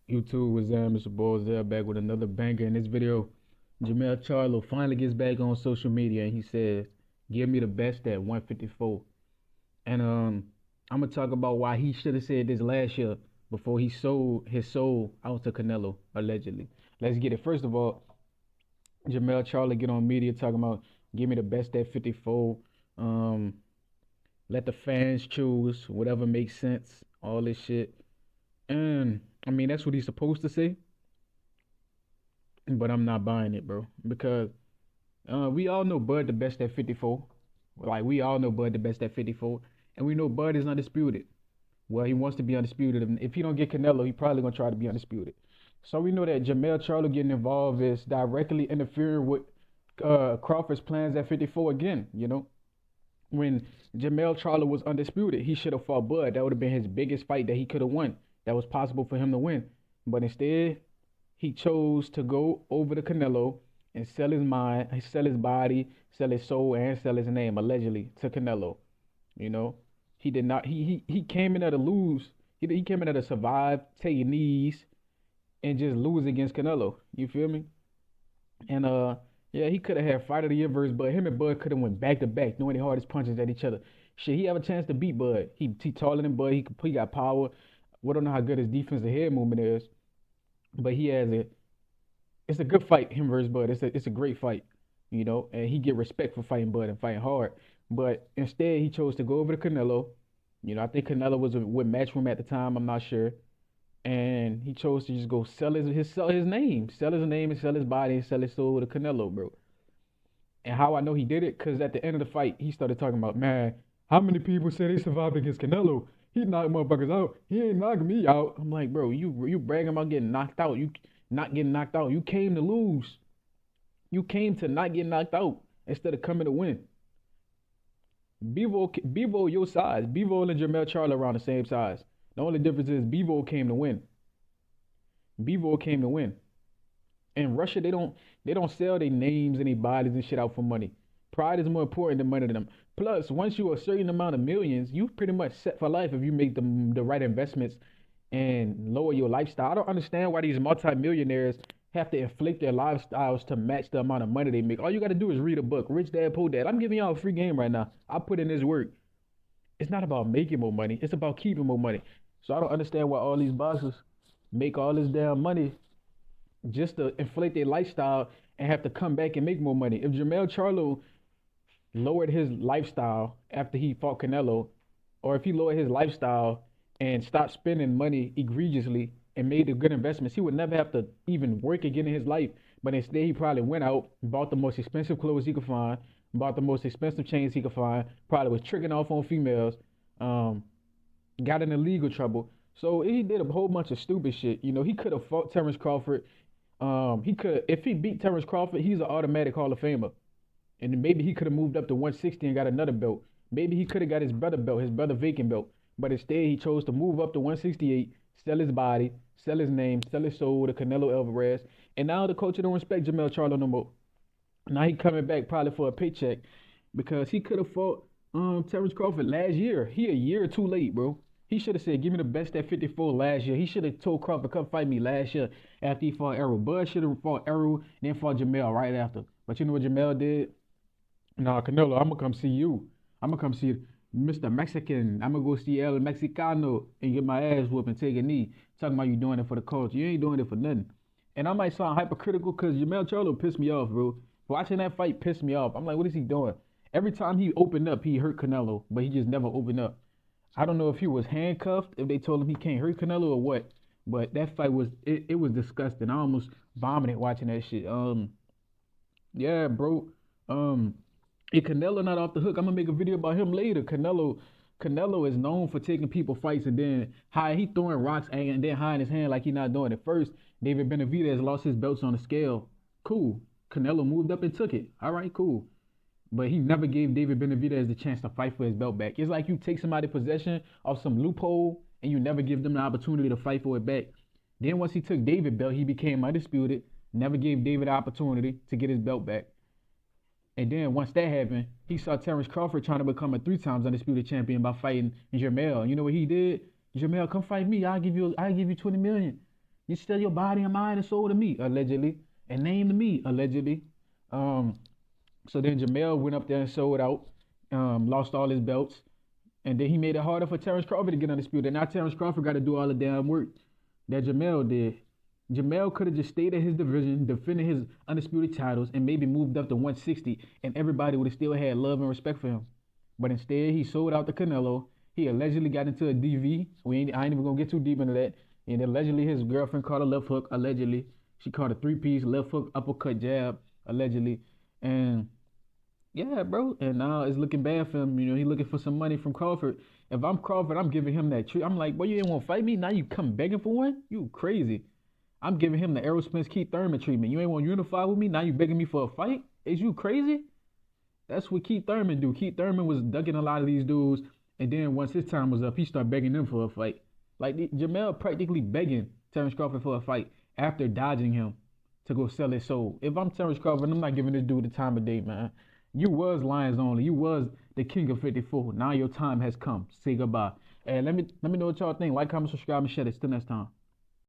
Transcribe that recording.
YouTube was Mr. Balls there back with another banger. In this video, Jermell Charlo finally gets back on social media and he says, "Give me the best at 154." And I'm gonna talk about why he should have said this last year before he sold his soul out to Canelo allegedly. Let's get it. First of all, Jermell Charlo get on media talking about give me the best at 54. Um, Let the fans choose whatever makes sense. All this shit. And I mean that's what he's supposed to say, but I'm not buying it, bro. Because we all know Bud the best at 54. Like we all know Bud the best at 54, and we know Bud is undisputed. Well, he wants to be undisputed. And if he don't get Canelo, he probably gonna try to be undisputed. So we know that Jermell Charlo getting involved is directly interfering with Crawford's plans at 54 again. When Jermell Charlo was undisputed, he should have fought Bud. That would have been his biggest fight that he could have won. That was possible for him to win. But instead, he chose to go over to Canelo and sell his mind, sell his body, sell his soul, and sell his name allegedly to Canelo. You know, he did not. He came in there to lose. He came in there to survive, take knees, and just lose against Canelo. You feel me? And yeah, he could have had fight of the year verse, but him and Bud could have went back to back, throwing the hardest punches at each other. Shit, he have a chance to beat Bud. He taller than Bud. He got power. We don't know how good his defensive head movement is, but he has it. It's a good fight, him versus Bud. It's a great fight, and he get respect for fighting Bud and fighting hard. But instead, he chose to go over to Canelo. I think Canelo was with Matchroom at the time. I'm not sure, and he chose to just go sell his name, and sell his body and sell his soul to Canelo, bro. And how I know he did it, cause at the end of the fight, he started talking about, man, how many people said they survived against Canelo? He knocked motherfuckers out. He ain't knocking me out. I'm like, bro, you bragging about getting knocked out. You not getting knocked out. You came to lose. You came to not get knocked out instead of coming to win. Bevo your size. Bevo and Jermell Charlo around the same size. The only difference is Bevo came to win. Bevo came to win. In Russia, they don't sell their names and their bodies and shit out for money. Pride is more important than money to them. Plus, once you're a certain amount of millions, you pretty much set for life if you make the right investments and lower your lifestyle. I don't understand why these multimillionaires have to inflate their lifestyles to match the amount of money they make. All you got to do is read a book, Rich Dad Poor Dad. I'm giving y'all a free game right now. I put in this work. It's not about making more money. It's about keeping more money. So I don't understand why all these bosses make all this damn money just to inflate their lifestyle and have to come back and make more money. If Jermell Charlo lowered his lifestyle after he fought Canelo, or if he lowered his lifestyle and stopped spending money egregiously and made the good investments, he would never have to even work again in his life. But instead, he probably went out, bought the most expensive clothes he could find, bought the most expensive chains he could find, probably was tricking off on females, um, got in illegal trouble. So he did a whole bunch of stupid shit. He could have fought Terrence Crawford. He could, if he beat Terrence Crawford, he's an automatic Hall of Famer. And maybe he could have moved up to 160 and got another belt. Maybe he could have got his brother belt, his brother vacant belt. But instead, he chose to move up to 168, sell his body, sell his name, sell his soul to Canelo Alvarez. And now the coach don't respect Jermell Charlo no more. Now he coming back probably for a paycheck because he could have fought Terrence Crawford last year. He a year too late, bro. He should have said, "Give me the best at 54 last year." He should have told Crawford, "Come fight me last year." After he fought Errol, Bud should have fought Errol, then fought Jermell right after. But you know what Jermell did? Nah, Canelo, I'm gonna come see you. I'm gonna come see Mr. Mexican. I'm gonna go see El Mexicano and get my ass whooped and take a knee. Talking about you doing it for the culture. You ain't doing it for nothing. And I might sound hypercritical because Jermell Charlo pissed me off, bro. Watching that fight pissed me off. I'm like, what is he doing? Every time he opened up, he hurt Canelo, but he just never opened up. I don't know if he was handcuffed, if they told him he can't hurt Canelo or what. But that fight it was disgusting. I almost vomited watching that shit. Yeah, bro. Um, if Canelo not off the hook, I'm gonna make a video about him later. Canelo is known for taking people fights and then he throwing rocks and then hiding his hand like he not doing it. First, David Benavidez lost his belts on the scale. Cool. Canelo moved up and took it. All right, cool. But he never gave David Benavidez the chance to fight for his belt back. It's like you take somebody possession of some loophole and you never give them the opportunity to fight for it back. Then once he took David belt, he became undisputed. Never gave David the opportunity to get his belt back. And then once that happened, he saw Terrence Crawford trying to become a 3 times undisputed champion by fighting Jermell. You know what he did? Jermell, come fight me. I'll give you 20 million. You sell your body and mind and soul to me, allegedly, and name to me, allegedly. Um, so then Jermell went up there and sold out, lost all his belts, and then he made it harder for Terrence Crawford to get undisputed. Now Terrence Crawford got to do all the damn work that Jermell did. Jermell could have just stayed at his division, defended his undisputed titles, and maybe moved up to 160, and everybody would have still had love and respect for him. But instead, he sold out to Canelo. He allegedly got into a DV. I ain't even gonna get too deep into that. And allegedly, his girlfriend caught a left hook. Allegedly, she caught a three-piece left hook, uppercut, jab. Allegedly, and yeah, bro. And now it's looking bad for him. You know, he looking for some money from Crawford. If I'm Crawford, I'm giving him that treat. I'm like, boy, you didn't want to fight me. Now you come begging for one? You crazy. I'm giving him the Errol Spence Keith Thurman treatment. You ain't want to unify with me. Now you begging me for a fight? Is you crazy? That's what Keith Thurman do. Keith Thurman was ducking a lot of these dudes, and then once his time was up, he started begging them for a fight. Like Jermell practically begging Terrence Crawford for a fight after dodging him to go sell his soul. If I'm Terrence Crawford, I'm not giving this dude the time of day, man. You was Lions only. You was the king of 54. Now your time has come. Say goodbye. And let me know what y'all think. Like, comment, subscribe, and share this. Till next time.